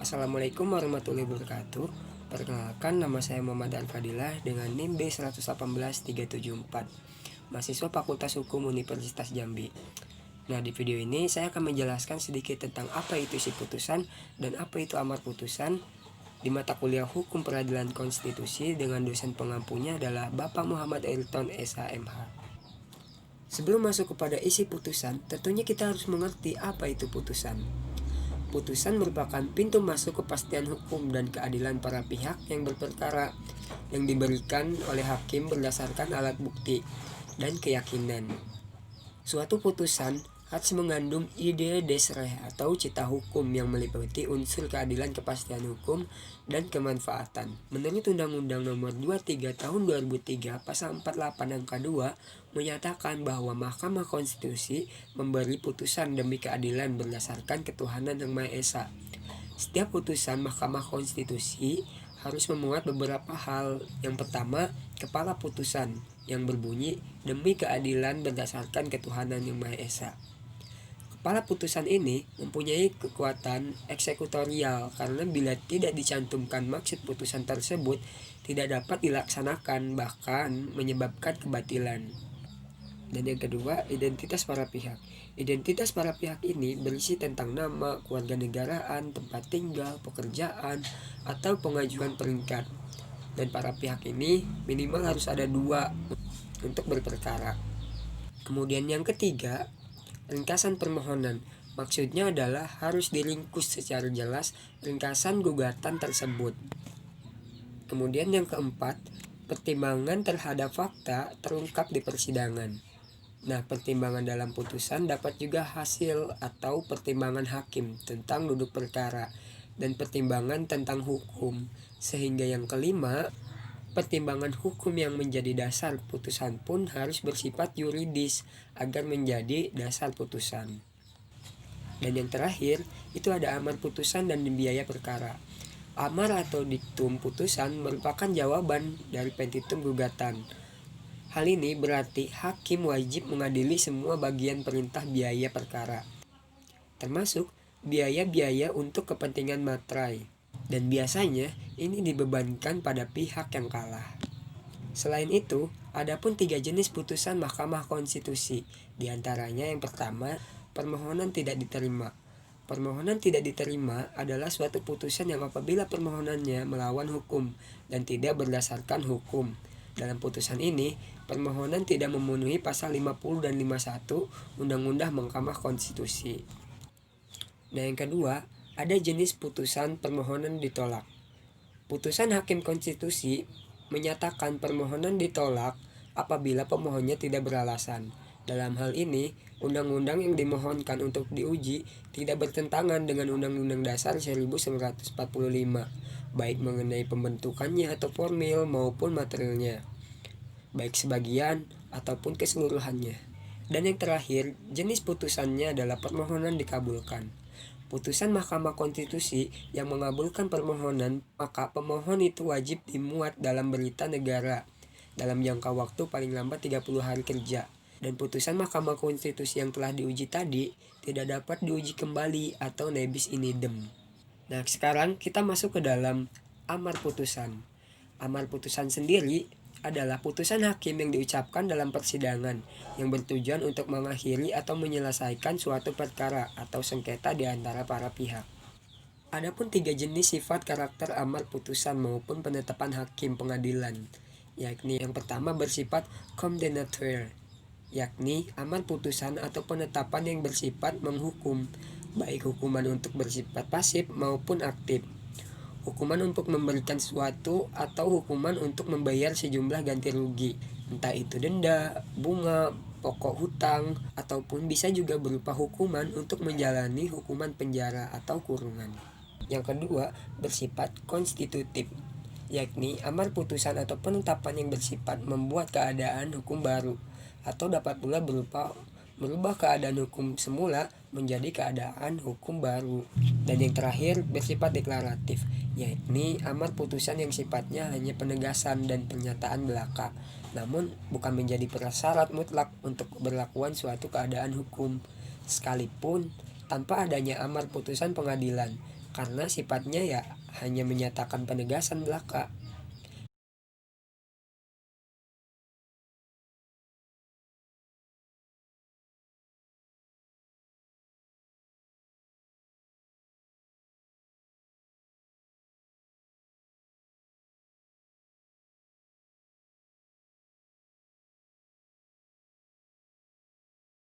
Assalamualaikum warahmatullahi wabarakatuh. Perkenalkan, nama saya Muhammad Al-Fadilah dengan NIM B118374, mahasiswa Fakultas Hukum Universitas Jambi. Nah, di video ini saya akan menjelaskan sedikit tentang apa itu isi putusan dan apa itu amar putusan di mata kuliah Hukum Peradilan Konstitusi dengan dosen pengampunya adalah Bapak Muhammad Ayrton SHMH. Sebelum masuk kepada isi putusan, tentunya kita harus mengerti apa itu putusan. Putusan merupakan pintu masuk kepastian hukum dan keadilan para pihak yang berperkara yang diberikan oleh hakim berdasarkan alat bukti dan keyakinan. Suatu putusan harus mengandung ide dasar atau cita hukum yang meliputi unsur keadilan, kepastian hukum, dan kemanfaatan. Menurut Undang-Undang Nomor 23 Tahun 2003 Pasal 48 Angka 2 menyatakan bahwa Mahkamah Konstitusi memberi putusan demi keadilan berdasarkan ketuhanan Yang Maha Esa. Setiap putusan Mahkamah Konstitusi harus memuat beberapa hal. Yang pertama, kepala putusan yang berbunyi demi keadilan berdasarkan ketuhanan Yang Maha Esa. Kepala putusan ini mempunyai kekuatan eksekutorial karena bila tidak dicantumkan maksud putusan tersebut tidak dapat dilaksanakan, bahkan menyebabkan kebatilan. Dan yang kedua, identitas para pihak. Identitas para pihak ini berisi tentang nama, kewarganegaraan, tempat tinggal, pekerjaan, atau pengajuan peringkat. Dan para pihak ini minimal harus ada 2 untuk berperkara. Kemudian yang ketiga, ringkasan permohonan. Maksudnya adalah harus diringkus secara jelas ringkasan gugatan tersebut. Kemudian yang keempat, pertimbangan terhadap fakta terungkap di persidangan. Nah, pertimbangan dalam putusan dapat juga hasil atau pertimbangan hakim tentang duduk perkara dan pertimbangan tentang hukum. Sehingga yang kelima, pertimbangan hukum yang menjadi dasar putusan pun harus bersifat yuridis agar menjadi dasar putusan. Dan yang terakhir, itu ada amar putusan dan biaya perkara. Amar atau diktum putusan merupakan jawaban dari petitum gugatan. Hal ini berarti hakim wajib mengadili semua bagian perintah biaya perkara, termasuk biaya-biaya untuk kepentingan materai. Dan biasanya ini dibebankan pada pihak yang kalah. Selain itu, adapun 3 jenis putusan Mahkamah Konstitusi. Di antaranya yang pertama, permohonan tidak diterima. Permohonan tidak diterima adalah suatu putusan yang apabila permohonannya melawan hukum dan tidak berdasarkan hukum. Dalam putusan ini, permohonan tidak memenuhi pasal 50 dan 51 Undang-Undang Mahkamah Konstitusi. Nah, yang kedua, ada jenis putusan permohonan ditolak. Putusan Hakim Konstitusi menyatakan permohonan ditolak apabila pemohonnya tidak beralasan. Dalam hal ini, undang-undang yang dimohonkan untuk diuji tidak bertentangan dengan Undang-Undang Dasar 1945, baik mengenai pembentukannya atau formil maupun materialnya, baik sebagian ataupun keseluruhannya. Dan yang terakhir, jenis putusannya adalah permohonan dikabulkan. Putusan Mahkamah Konstitusi yang mengabulkan permohonan, maka pemohon itu wajib dimuat dalam berita negara dalam jangka waktu paling lambat 30 hari kerja. Dan putusan Mahkamah Konstitusi yang telah diuji tadi tidak dapat diuji kembali atau nebis in idem. Nah, sekarang kita masuk ke dalam amar putusan. Amar putusan sendiri adalah putusan hakim yang diucapkan dalam persidangan yang bertujuan untuk mengakhiri atau menyelesaikan suatu perkara atau sengketa di antara para pihak. Adapun 3 jenis sifat karakter amar putusan maupun penetapan hakim pengadilan, yakni yang pertama bersifat condemnatory, yakni amar putusan atau penetapan yang bersifat menghukum, baik hukuman untuk bersifat pasif maupun aktif, hukuman untuk memberikan sesuatu atau hukuman untuk membayar sejumlah ganti rugi, entah itu denda, bunga, pokok hutang, ataupun bisa juga berupa hukuman untuk menjalani hukuman penjara atau kurungan. Yang kedua, bersifat konstitutif, yakni amar putusan atau penetapan yang bersifat membuat keadaan hukum baru, atau dapat pula berupa merubah keadaan hukum semula menjadi keadaan hukum baru. Dan yang terakhir, bersifat deklaratif, yakni amar putusan yang sifatnya hanya penegasan dan pernyataan belaka, namun bukan menjadi prasyarat mutlak untuk berlakuan suatu keadaan hukum, sekalipun tanpa adanya amar putusan pengadilan. karena sifatnya ya hanya menyatakan penegasan belaka.